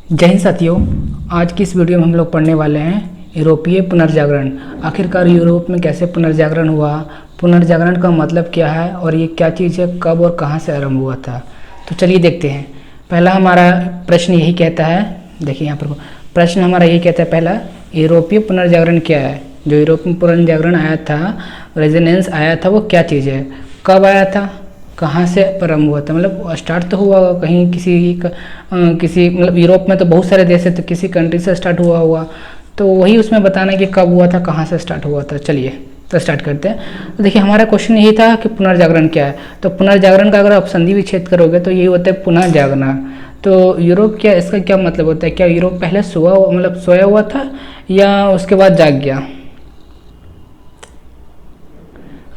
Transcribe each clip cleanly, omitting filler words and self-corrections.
जय हिंद साथियों। आज की इस वीडियो में हम लोग पढ़ने वाले हैं यूरोपीय पुनर्जागरण। आखिरकार यूरोप में कैसे पुनर्जागरण हुआ, पुनर्जागरण का मतलब क्या है और ये क्या चीज़ है, कब और कहाँ से आरंभ हुआ था। तो चलिए देखते हैं। पहला हमारा प्रश्न यही कहता है, देखिए यहाँ पर प्रश्न हमारा यही कहता है, पहला यूरोपीय पुनर्जागरण क्या है। जो यूरोप में पुनर्जागरण आया था, रेजोनेंस आया था, वो क्या चीज़ है, कब आया था, कहाँ से प्रारंभ हुआ था। मतलब स्टार्ट तो हुआ कहीं किसी मतलब यूरोप में तो बहुत सारे देश है, तो किसी कंट्री से स्टार्ट हुआ होगा, तो वही उसमें बताना कि कब हुआ था, कहाँ से स्टार्ट हुआ था। चलिए तो स्टार्ट करते हैं। तो देखिए हमारा क्वेश्चन यही था कि पुनर्जागरण क्या है। तो पुनर्जागरण का अगर आप संधि विच्छेद करोगे तो यही होता है पुनः जागना। तो यूरोप क्या, इसका क्या मतलब होता है, क्या यूरोप पहले सोया हुआ था या उसके बाद जाग गया।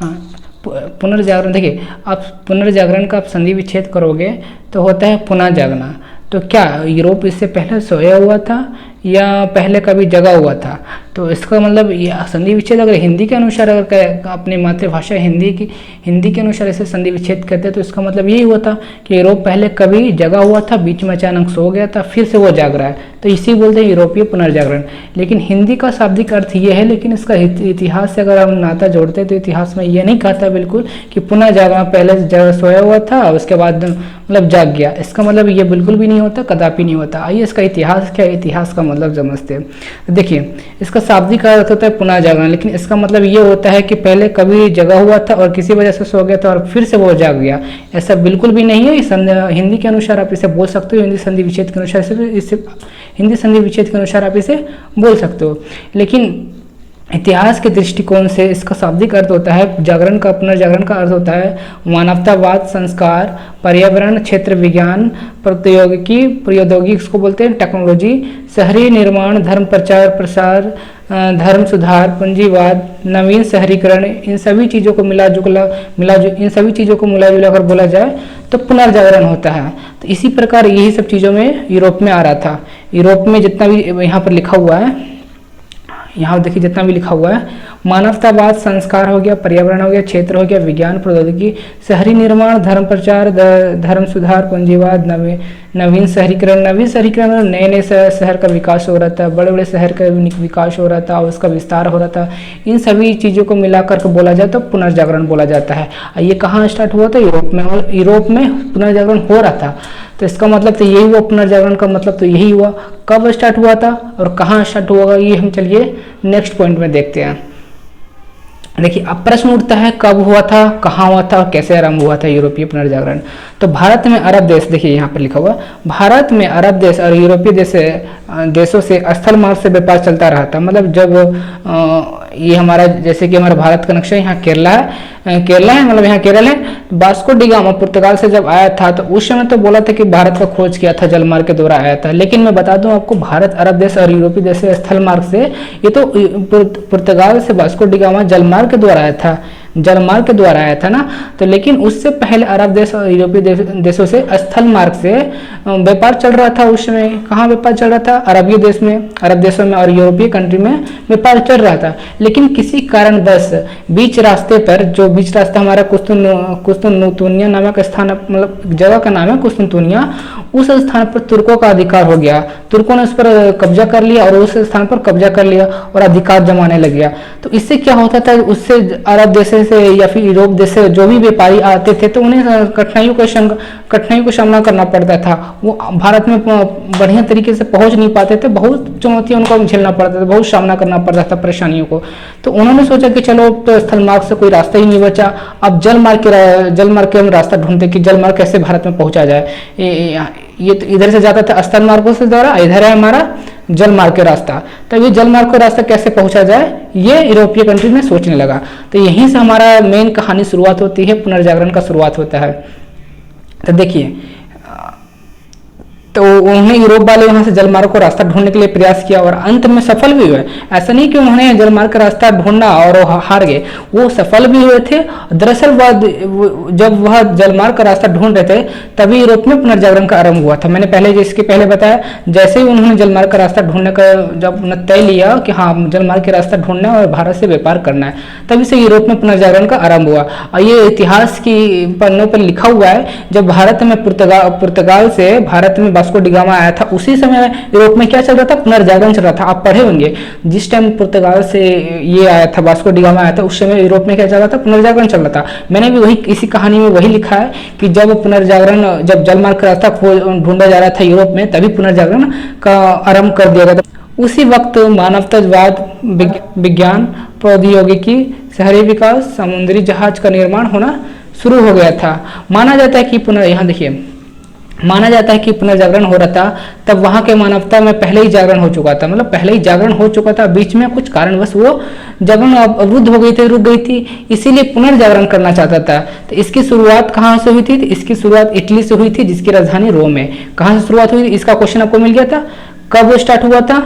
हाँ, पुनर्जागरण, देखिए आप पुनर्जागरण का आप संधि विच्छेद करोगे तो होता है पुनः जागना। तो क्या यूरोप इससे पहले सोया हुआ था या पहले कभी जगा हुआ था। तो इसका मतलब संधि विच्छेद अगर हिंदी के अनुसार, अगर अपनी मातृभाषा हिंदी के अनुसार इसे संधि विच्छेद करते हैं तो इसका मतलब यही हुआ था कि यूरोप पहले कभी जगा हुआ था, बीच में अचानक सो गया था, फिर से वो जाग रहा है, तो इसी बोलते हैं यूरोपीय पुनर्जागरण। लेकिन हिंदी का शाब्दिक अर्थ ये है, लेकिन इसका इतिहास से अगर हम नाता जोड़ते हैं तो इतिहास में ये नहीं कहता बिल्कुल कि पुनः जागना, पहले सोया हुआ था उसके बाद मतलब जाग गया। इसका मतलब ये बिल्कुल भी नहीं होता, कदापि नहीं होता। आइए इसका इतिहास क्या है, इतिहास का मतलब समझते हैं। देखिए इसका शाब्दिक अर्थ होता है पुनः जागरण, लेकिन इसका मतलब ये होता है कि पहले कभी जगा हुआ था और किसी वजह से सो गया था और फिर से वो जाग गया। ऐसा बिल्कुल भी नहीं है। हिंदी के अनुसार आप इसे बोल सकते हो, हिंदी संधि विच्छेद के अनुसार हिंदी संधि विच्छेद के अनुसार आप इसे बोल सकते हो। लेकिन इतिहास के दृष्टिकोण से इसका शाब्दिक अर्थ होता है जागरण का, पुनर्जागरण का अर्थ होता है मानवतावाद, संस्कार, पर्यावरण, क्षेत्र विज्ञान, प्रौद्योगिकी इसको बोलते हैं टेक्नोलॉजी, शहरी निर्माण, धर्म प्रचार प्रसार, धर्म सुधार, पूंजीवाद, नवीन शहरीकरण, इन सभी चीज़ों को मिला जुला कर बोला जाए तो पुनर्जागरण होता है। तो इसी प्रकार यही सब चीज़ों में यूरोप में आ रहा था। यूरोप में जितना भी यहाँ पर लिखा हुआ है, यहाँ देखिए जितना भी लिखा हुआ है, मानवतावाद, संस्कार हो गया, पर्यावरण हो गया, क्षेत्र हो गया, विज्ञान, प्रौद्योगिकी, शहरी निर्माण, धर्म प्रचार, धर्म सुधार, पूंजीवाद, नवीन शहरीकरण, नए नए शहर का विकास हो रहा था, बड़े बड़े शहर का विकास हो रहा था, उसका विस्तार हो रहा था। इन सभी चीज़ों को मिलाकर के बोला जाए तो पुनर्जागरण बोला जाता है। ये कहाँ स्टार्ट हुआ था, यूरोप में, और यूरोप में पुनर्जागरण हो रहा था। तो इसका मतलब तो यही हुआ, पुनर्जागरण का मतलब तो यही हुआ। कब स्टार्ट हुआ था और कहाँ स्टार्ट हुआ, ये हम चलिए नेक्स्ट पॉइंट में देखते हैं। देखिए अब प्रश्न उठता है कब हुआ था, कहाँ हुआ था और कैसे आरंभ हुआ था यूरोपीय पुनर्जागरण। तो भारत में अरब देश, देखिए यहाँ पर लिखा हुआ, भारत में अरब देश और यूरोपीय देशों से स्थल मार्ग से व्यापार चलता रहा था। मतलब जब ये हमारा, जैसे कि हमारा भारत का नक्शा, यहाँ केरला है, मतलब यहाँ केरल है। वास्को डी गामा पुर्तगाल से जब आया था तो उस समय तो बोला था कि भारत का खोज किया था, जलमार्ग के द्वारा आया था। लेकिन मैं बता दूं आपको, भारत अरब देश और यूरोपीय देश से स्थल मार्ग से, ये तो पुर्तगाल से वास्को डी गामा जलमार्ग के द्वारा आया था ना। तो लेकिन उससे पहले अरब देश और यूरोपीय देशों से स्थल मार्ग से व्यापार चल रहा था। उस समय कहाँ व्यापार चल रहा था, अरब देशों में और यूरोपीय कंट्री में व्यापार चल रहा था। लेकिन किसी कारणवश बीच रास्ता हमारा कुस्तुनतुनिया नामक स्थान, मतलब जगह का नाम है कुस्तुनतुनिया, उस स्थान पर तुर्कों का अधिकार हो गया। तुर्कों ने उस पर कब्जा कर लिया और उस स्थान पर कब्जा कर लिया और अधिकार जमाने लग गया। तो इससे क्या होता था, उससे अरब देश से या फिर यूरोप देश से जो भी व्यापारी आते थे तो उन्हें कठिनाइयों का सामना करना पड़ता था। वो भारत में बढ़िया तरीके से पहुंच नहीं पाते थे, बहुत चुनौतियां उनको झेलना पड़ता था, बहुत सामना करना पड़ता था परेशानियों को। तो उन्होंने सोचा कि चलो तो स्थल मार्ग से कोई रास्ता ही नहीं बचा, अब जल मार्ग के हम रास्ता ढूंढते कि जल मार्ग कैसे भारत में पहुंचा जाए। ये तो इधर से जाता था स्थल मार्गों से द्वारा, इधर है हमारा जल मार्ग का रास्ता। तो ये जल मार्ग का रास्ता कैसे पहुंचा जाए, ये यूरोपीय कंट्री में सोचने लगा। तो यहीं से हमारा मेन कहानी शुरुआत होती है, पुनर्जागरण का शुरुआत होता है। तो देखिए, तो उन्होंने यूरोप वाले वहां से जलमार्ग को रास्ता ढूंढने के लिए प्रयास किया और अंत में सफल भी हुए। ऐसा नहीं कि उन्होंने जलमार्ग का रास्ता ढूंढा और हार गए, वो सफल भी हुए थे। दरअसल जब वह जलमार्ग का रास्ता ढूंढ रहे थे तभी यूरोप में पुनर्जागरण का आरंभ हुआ था। मैंने जिसके पहले बताया, जैसे ही उन्होंने जलमार्ग का रास्ता ढूंढने का जब तय लिया कि हाँ जलमार्ग का रास्ता ढूंढना है और भारत से व्यापार करना है, तभी से यूरोप में पुनर्जागरण का आरंभ हुआ। और ये इतिहास की पन्नों पर लिखा हुआ है, जब भारत में पुर्तगाल से भारत में वास्को डी गामा आया था, उसी समय यूरोप में क्या चल रहा था, पुनर्जागरण चल रहा था। आप पढ़े होंगे जिस टाइम पुर्तगाल से ये आया था, वास्को डी गामा आया था, उस समय यूरोप में क्या चल रहा था, पुनर्जागरण चल रहा था। मैंने भी वही इसी कहानी में वही लिखा है कि जब पुनर्जागरण, जब जलमार्ग का रास्ता ढूंढा जा रहा था यूरोप में, तभी पुनर्जागरण का आरंभ कर दिया गया था। उसी वक्त मानवतावाद, विज्ञान, प्रौद्योगिकी, शहरी विकास, समुद्री जहाज का निर्माण होना शुरू हो गया था। माना जाता है कि यहाँ देखिए, माना जाता है कि पुनर्जागरण हो रहा था तब वहाँ के मानवता में पहले ही जागरण हो चुका था, मतलब पहले ही जागरण हो चुका था, बीच में कुछ कारणवश वो जागरण अवरुद्ध हो गई थी, रुक गई थी, इसीलिए पुनर्जागरण करना चाहता था। तो इसकी शुरुआत कहाँ से हुई थी, तो इसकी शुरुआत इटली से हुई थी, जिसकी राजधानी रोम है। कहाँ से शुरुआत हुई थी, इसका क्वेश्चन आपको मिल गया था। कब वो स्टार्ट हुआ था,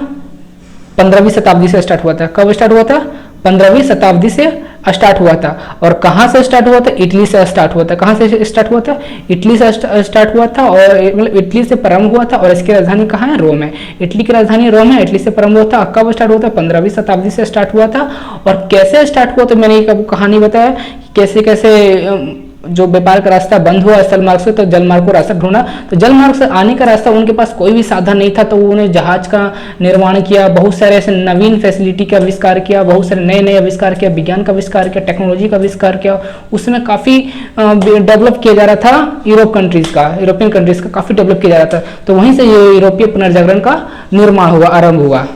15वीं शताब्दी से स्टार्ट हुआ था। कब स्टार्ट हुआ था, 15वीं शताब्दी से स्टार्ट हुआ था। और कहाँ से स्टार्ट हुआ था, इटली से स्टार्ट हुआ था। कहाँ से स्टार्ट हुआ था, इटली से स्टार्ट हुआ था, और मतलब इटली से प्रारंभ हुआ था, और इसकी राजधानी कहाँ है, रोम है। इटली की राजधानी रोम है, इटली से प्रारंभ हुआ था। कब स्टार्ट हुआ था, 15वीं शताब्दी से स्टार्ट हुआ था। और कैसे स्टार्ट हुआ, तो मैंने एक कहानी बताया कैसे कैसे जो व्यापार का रास्ता बंद हुआ स्थल मार्ग से, तो जल मार्ग को रास्ता ढूंढा। तो जल मार्ग से आने का रास्ता, उनके पास कोई भी साधन नहीं था, तो उन्होंने जहाज का निर्माण किया, बहुत सारे ऐसे नवीन फैसिलिटी का आविष्कार किया, बहुत सारे नए नए आविष्कार किया, विज्ञान का आविष्कार किया, टेक्नोलॉजी का आविष्कार किया। उसमें काफ़ी डेवलप किया जा रहा था, यूरोपियन कंट्रीज का काफ़ी डेवलप किया जा रहा था। तो वहीं से ये यूरोपीय पुनर्जागरण का निर्माण हुआ, आरंभ हुआ।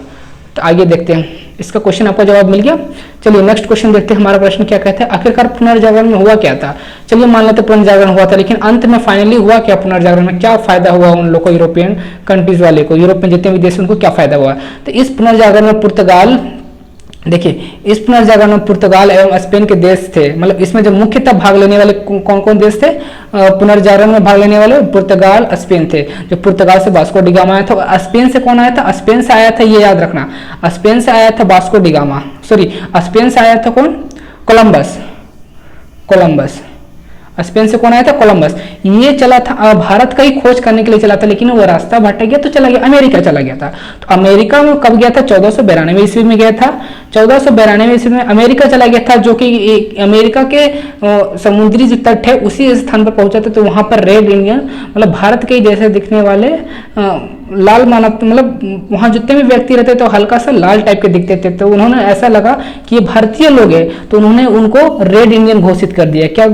तो आगे देखते हैं, इसका क्वेश्चन आपको जवाब मिल गया। चलिए नेक्स्ट क्वेश्चन देखते हैं, हमारा प्रश्न क्या कहता है, आखिरकार पुनर्जागरण में हुआ क्या था। चलिए मान लेते पुनर्जागरण हुआ था, लेकिन अंत में फाइनली हुआ क्या, पुनर्जागरण में क्या फायदा हुआ उन लोगों को, यूरोपियन कंट्रीज वाले को, यूरोप में जितने भी देश उनको क्या फायदा हुआ। तो इस पुनर्जागरण में पुर्तगाल, देखिए इस पुनर्जागरण में पुर्तगाल एवं स्पेन के देश थे, मतलब इसमें जो मुख्यतः भाग लेने वाले कौन कौन देश थे, पुनर्जागरण में भाग लेने वाले पुर्तगाल, स्पेन थे। जो पुर्तगाल से वास्को डी गामा आया था, स्पेन से कौन आया था, स्पेन से आया था, ये याद रखना, स्पेन से आया था Vasco D gamma, sorry Spain से आया था कौन, कोलंबस। स्पेन से कौन आया था, कोलंबस। ये चला था भारत का ही खोज करने के लिए चला था, लेकिन वो रास्ता भटक गया तो चला गया अमेरिका चला गया था। तो अमेरिका में कब गया था, 1492 ईस्वी में गया था। 1492 ईस्वी में अमेरिका चला गया था, जो कि अमेरिका के समुद्री जो तट है उसी स्थान पर पहुंचा था। तो वहां पर रेड इंडियन, मतलब भारत के जैसे दिखने वाले लाल मानव, मतलब वहां जितने भी व्यक्ति रहते तो हल्का सा लाल टाइप के दिखते थे। तो उन्होंने ऐसा लगा कि ये भारतीय लोग हैं, तो उन्होंने उनको रेड इंडियन घोषित कर दिया। क्या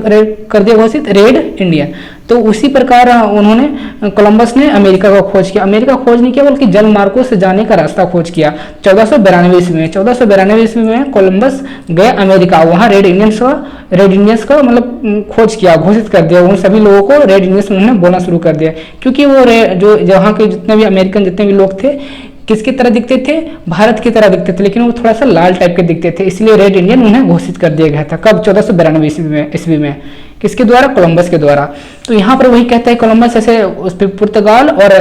कर दिया घोषित, रेड इंडियन। तो उसी प्रकार उन्होंने, कोलंबस ने अमेरिका का खोज किया। अमेरिका खोज नहीं किया बल्कि जल मार्गों से जाने का रास्ता खोज किया 1492 ईस्वी में। 1492 ईस्वी में कोलंबस गए अमेरिका, वहाँ रेड इंडियंस का मतलब खोज किया, घोषित कर दिया। उन सभी लोगों को रेड इंडियंस उन्होंने बोलना शुरू कर दिया, क्योंकि वो जो जहाँ के जितने भी अमेरिकन जितने भी लोग थे किसकी तरह दिखते थे, भारत की तरह दिखते थे, लेकिन वो थोड़ा सा लाल टाइप के दिखते थे, इसलिए रेड इंडियन उन्हें घोषित कर दिया गया था। कब, 1492 ईस्वी में। किसके द्वारा, कोलंबस के द्वारा। तो यहाँ पर वही कहता है कोलंबस, ऐसे पुर्तगाल और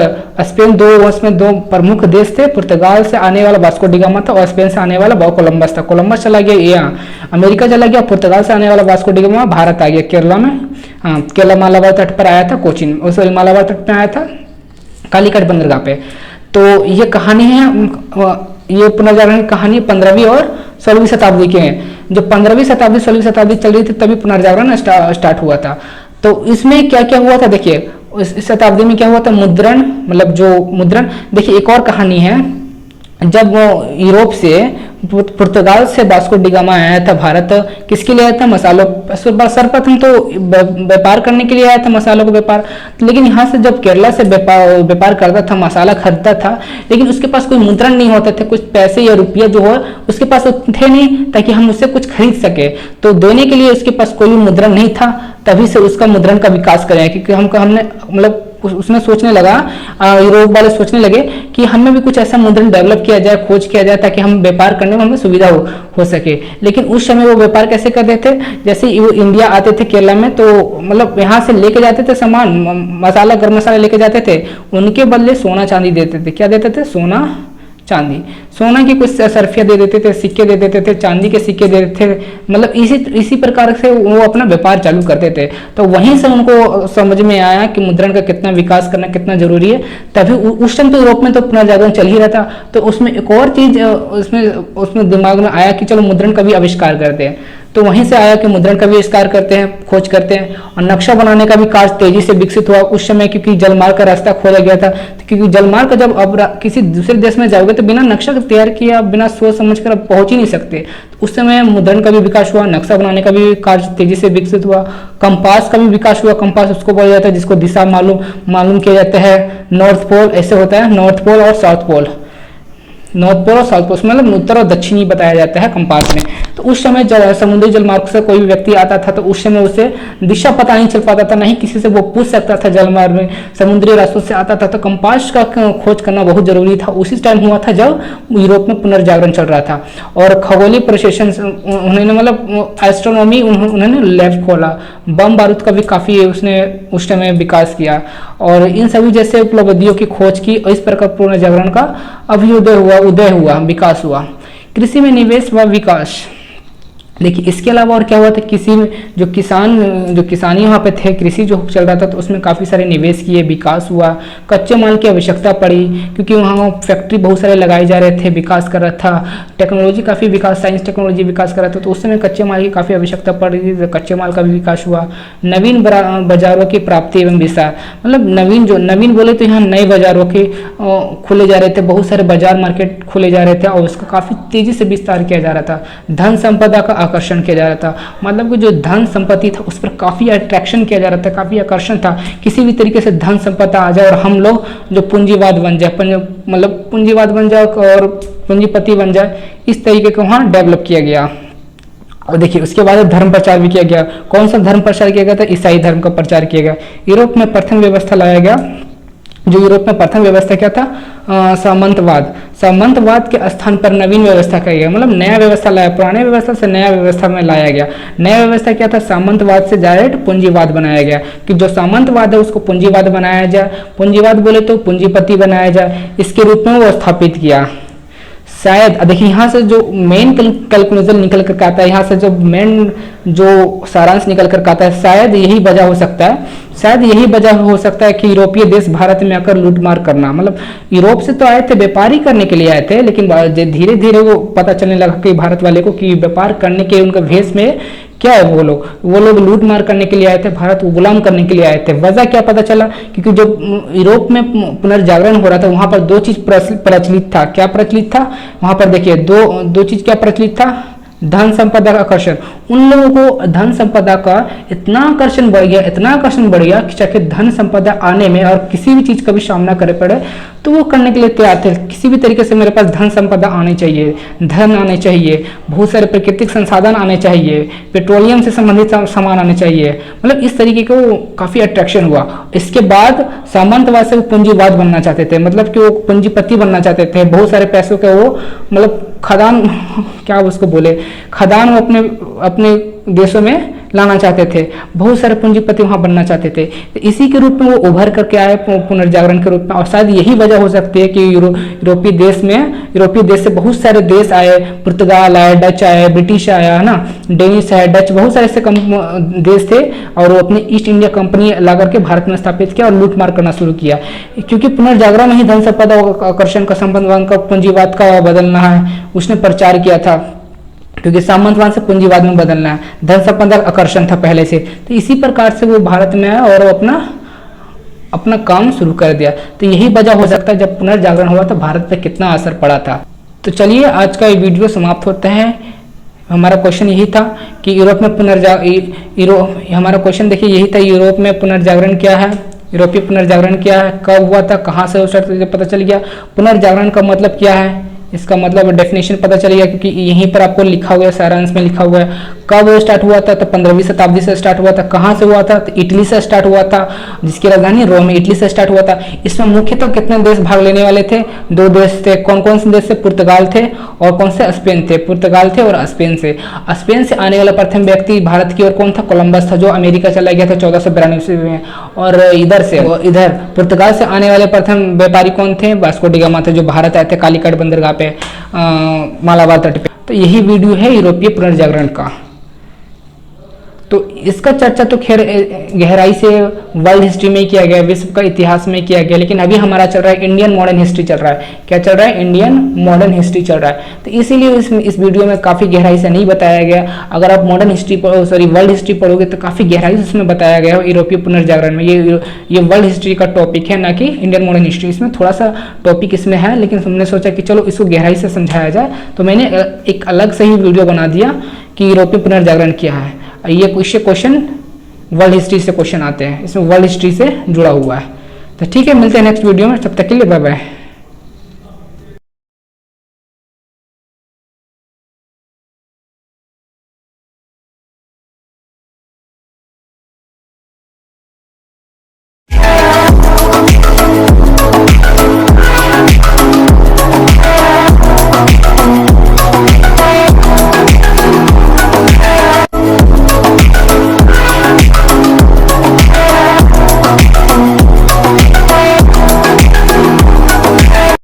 स्पेन उसमें दो प्रमुख देश थे। पुर्तगाल से आने वाला वास्को डी गामा था और स्पेन से आने वाला कोलंबस था। कोलंबस चला गया यहाँ अमेरिका चला गया, पुर्तगाल से आने वाला वास्को डी गामा भारत आ गया, केरला में। हाँ, केरला मालाबार तट पर आया था, कोचीन उस मालाबार तट पर आया था, कालीकट बंदरगाह पे। तो ये कहानी है, ये पुनर्जागरण की कहानी 15वीं और 16वीं शताब्दी के हैं। जब 15वीं शताब्दी 16वीं शताब्दी चल रही थी तभी पुनर्जागरण स्टार्ट हुआ था। तो इसमें क्या क्या हुआ था, देखिए इस शताब्दी में क्या हुआ था, मुद्रण, मतलब जो मुद्रण। देखिए एक और कहानी है, जब यूरोप से पुर्तगाल से वास्को डी गामा आया था भारत, किसके लिए आया था, मसालों, सर्वप्रथम तो व्यापार करने के लिए आया था, मसालों का व्यापार। लेकिन यहाँ से जब केरला से व्यापार करता था, मसाला खरीदता था, लेकिन उसके पास कोई मुद्रण नहीं होते थे, कुछ पैसे या रुपया जो है उसके पास थे नहीं, ताकि हम उससे कुछ खरीद सके। तो देने के लिए उसके पास कोई भी मुद्रण नहीं था, तभी से उसका मुद्रण का विकास करें, क्योंकि हमने मतलब उसमें सोचने लगा, यूरोप वाले सोचने लगे कि हमें भी कुछ ऐसा मुद्रण डेवलप किया जाए, खोज किया जाए, ताकि हम व्यापार करने में हमें सुविधा हो सके। लेकिन उस समय वो व्यापार कैसे करते थे, जैसे वो इंडिया आते थे केरला में, तो मतलब यहाँ से लेके जाते थे सामान, मसाला, गर्म मसाला लेके जाते थे, उनके बदले सोना चांदी देते थे। क्या देते थे, सोना चांदी, सोना की कुछ सरफिया दे देते थे, सिक्के दे देते थे, चांदी के सिक्के दे देते थे, मतलब इसी प्रकार से वो अपना व्यापार चालू करते थे। तो वहीं से उनको समझ में आया कि मुद्रण का कितना विकास करना कितना जरूरी है। तभी उस टाइम तो यूरोप में तो पुनर्जागरण चल ही रहा था, तो उसमें एक और चीज उसमें दिमाग में आया कि चलो मुद्रण का भी आविष्कार करते हैं। तो वहीं से आया कि मुद्रण का भी आविष्कार करते हैं, खोज करते हैं। और नक्शा बनाने का भी कार्य तेजी से विकसित हुआ उस समय, क्योंकि जलमार्ग का रास्ता खोजा गया था। तो क्योंकि जलमार्ग का जब अब किसी दूसरे देश में जाओगे तो बिना नक्शा तैयार किए आप बिना सोच समझ कर आप पहुंच ही नहीं सकते। तो उस समय मुद्रण का भी विकास हुआ, नक्शा बनाने का भी कार्य तेजी से विकसित हुआ, कंपास का भी विकास हुआ। कंपास उसको बोला जाता है जिसको दिशा मालूम किया जाता है। नॉर्थ पोल ऐसे होता है, नॉर्थ पोल और साउथ पोल, नॉर्थ पोल और साउथ पोल मतलब उत्तर और दक्षिणी बताया जाता है कंपास में। तो उस समय जब समुद्री जलमार्ग से कोई भी व्यक्ति आता था तो उस समय उसे दिशा पता नहीं चल पाता था, नहीं किसी से वो पूछ सकता था। जलमार्ग में समुद्री रास्तों से आता था तो कंपास का खोज करना बहुत जरूरी था। उसी टाइम हुआ था जब यूरोप में पुनर्जागरण चल रहा था। और खगोलीय प्रशेषण उन्होंने मतलब एस्ट्रोनॉमी उन्होंने लैब खोला, बम बारूद का भी काफ़ी उसने उस समय विकास किया। और इन सभी जैसे उपलब्धियों की खोज की, इस प्रकार पुनर्जागरण का उदय हुआ, विकास हुआ। कृषि में निवेश व विकास, देखिए इसके अलावा और क्या हुआ था, किसी में जो किसानी वहाँ पे थे, कृषि जो चल रहा था तो उसमें काफ़ी सारे निवेश किए, विकास हुआ। कच्चे माल की आवश्यकता पड़ी क्योंकि वहाँ फैक्ट्री बहुत सारे लगाए जा रहे थे, विकास कर रहा था। टेक्नोलॉजी काफ़ी विकास, साइंस टेक्नोलॉजी विकास कर रहा था तो उस समय कच्चे माल की काफ़ी आवश्यकता पड़ रही थी, तो कच्चे माल का भी विकास हुआ। नवीन बाजारों की प्राप्ति एवं विस्तार, मतलब नवीन बोले तो यहाँ नए बाजारों के खुले जा रहे थे, बहुत सारे बाजार मार्केट खुले जा रहे थे और उसका काफ़ी तेजी से विस्तार किया जा रहा था। धन संपदा का आकर्षण किया जा रहा था, मतलब कि जो धन संपत्ति था उस पर काफ़ी अट्रैक्शन किया जा रहा था, काफ़ी आकर्षण था। किसी भी तरीके से धन संपदा आ जाए और हम लोग जो पूंजीवाद बन जाए, मतलब पूंजीवाद बन जाए और पूंजीपति बन जाए, इस तरीके को वहाँ डेवलप किया गया। और देखिए उसके बाद धर्म प्रचार भी किया गया। कौन सा धर्म प्रचार किया गया था? ईसाई धर्म का प्रचार किया गया। यूरोप में प्रथम व्यवस्था लाया गया, जो यूरोप में प्रथम व्यवस्था क्या था? सामंतवाद के स्थान पर नवीन व्यवस्था किया गया, मतलब नया व्यवस्था लाया, पुराने व्यवस्था से नया व्यवस्था में लाया गया। नया व्यवस्था क्या था? सामंतवाद से डायरेक्ट पूंजीवाद बनाया गया कि जो सामंतवाद है उसको पूंजीवाद बनाया जाए, पूंजीवाद बोले तो पूंजीपति बनाया जाए, इसके रूप में वो स्थापित किया। शायद देखिए यहाँ से जो मेन कैलकुलेशन निकल कर आता है, यहाँ से जो मेन जो सारांश निकल कर आता है, शायद यही वजह हो सकता है, शायद यही वजह हो सकता है कि यूरोपीय देश भारत में आकर लूटमार करना, मतलब यूरोप से तो आए थे, व्यापारी करने के लिए आए थे, लेकिन धीरे धीरे वो पता चलने लगा कि भारत वाले को कि व्यापार करने के उनके भेष में क्या है, वो लोग लूट मार करने के लिए आए थे, भारत को गुलाम करने के लिए आए थे। वजह क्या पता चला? क्योंकि जब यूरोप में पुनर्जागरण हो रहा था वहां पर दो चीज प्रचलित था। क्या प्रचलित था वहां पर? देखिए दो चीज क्या प्रचलित था? धन संपदा का आकर्षण। उन लोगों को धन संपदा का इतना आकर्षण बढ़ गया, इतना आकर्षण बढ़ गया कि चाहे धन संपदा आने में और किसी भी चीज का भी सामना करे पड़े तो वो करने के लिए तैयार थे। किसी भी तरीके से मेरे पास धन संपदा आनी चाहिए, धन आने चाहिए, बहुत सारे प्राकृतिक संसाधन आने चाहिए, पेट्रोलियम से संबंधित सामान आने चाहिए, मतलब इस तरीके को काफी अट्रैक्शन हुआ। इसके बाद सामंतवाद से वो पूंजीवाद बनना चाहते थे, मतलब कि वो पूंजीपति बनना चाहते थे, बहुत सारे पैसों के वो मतलब खदान क्या उसको बोले, खदान वो अपने देशों में लाना चाहते थे, बहुत सारे पूंजीपति वहां बनना चाहते थे। तो इसी के रूप में वो उभर करके आए पुनर्जागरण के रूप में। और शायद यही वजह हो सकती है कि यूरोपीय देश से बहुत सारे देश आए, पुर्तगाल आए, डच आए, ब्रिटिश आया, है ना, डेनिश आए, डच, बहुत सारे ऐसे देश थे और वो अपनी ईस्ट इंडिया कंपनी ला करके भारत में स्थापित किया और लूटमार करना शुरू किया। क्योंकि पुनर्जागरण में ही धन संपदा आकर्षण का संबंध का पूंजीवाद का बदलना है, उसने प्रचार किया था, क्योंकि सामंतवाद से पूंजीवाद में बदलना है, धन संपदा आकर्षण था पहले से। तो इसी प्रकार से वो भारत में आया और अपना काम शुरू कर दिया। तो यही वजह हो सकता है जब पुनर्जागरण हुआ तो भारत पे कितना असर पड़ा था। तो चलिए आज का ये वीडियो समाप्त होता है। हमारा क्वेश्चन यही था कि यूरोप में हमारा क्वेश्चन देखिए यही था, यूरोप में पुनर्जागरण क्या है, यूरोपीय पुनर्जागरण क्या है, कब हुआ था, कहाँ से पता चल गया, पुनर्जागरण का मतलब क्या है, इसका मतलब डेफिनेशन पता चलेगा, क्योंकि यहीं पर आपको लिखा हुआ है, सारांश में लिखा हुआ है। कब वो स्टार्ट हुआ था? तो 15वीं शताब्दी से स्टार्ट हुआ था। कहाँ से हुआ था? तो इटली से स्टार्ट हुआ था, जिसकी राजधानी रोम है, इटली से स्टार्ट हुआ था। इसमें मुख्यतः कितने देश भाग लेने वाले थे? 2 देश थे। कौन कौन से देश से? पुर्तगाल थे और कौन से? स्पेन थे। पुर्तगाल थे और स्पेन से। स्पेन से आने वाला प्रथम व्यक्ति भारत की ओर कौन था? कोलंबस था, जो अमेरिका चला गया था 1492 में। और इधर पुर्तगाल से आने वाले प्रथम व्यापारी कौन थे? वास्को डी गामा थे, जो भारत आए थे कालीकट बंदरगाह पे, मालाबार तट पे। तो यही वीडियो है यूरोपीय पुनर्जागरण का। तो इसका चर्चा तो खैर गहराई से वर्ल्ड हिस्ट्री में किया गया, विश्व का इतिहास में किया गया, लेकिन अभी हमारा चल रहा है इंडियन मॉडर्न हिस्ट्री चल रहा है। क्या चल रहा है? इंडियन मॉडर्न हिस्ट्री चल रहा है। तो इसीलिए इस वीडियो में काफ़ी गहराई से नहीं बताया गया। अगर आप मॉडर्न हिस्ट्री वर्ल्ड हिस्ट्री पढ़ोगे तो काफ़ी गहराई से उसमें बताया गया है यूरोपीय पुनर्जागरण में। ये वर्ल्ड हिस्ट्री का टॉपिक है, ना कि इंडियन मॉडर्न हिस्ट्री। इसमें थोड़ा सा टॉपिक इसमें है, लेकिन हमने सोचा कि चलो इसको गहराई से समझाया जाए, तो मैंने एक अलग से ही वीडियो बना दिया कि यूरोपीय पुनर्जागरण क्या है। ये क्वेश्चन वर्ल्ड हिस्ट्री से क्वेश्चन आते हैं, इसमें वर्ल्ड हिस्ट्री से जुड़ा हुआ है। तो ठीक है, मिलते हैं नेक्स्ट वीडियो में, तब तक के लिए बाय बाय।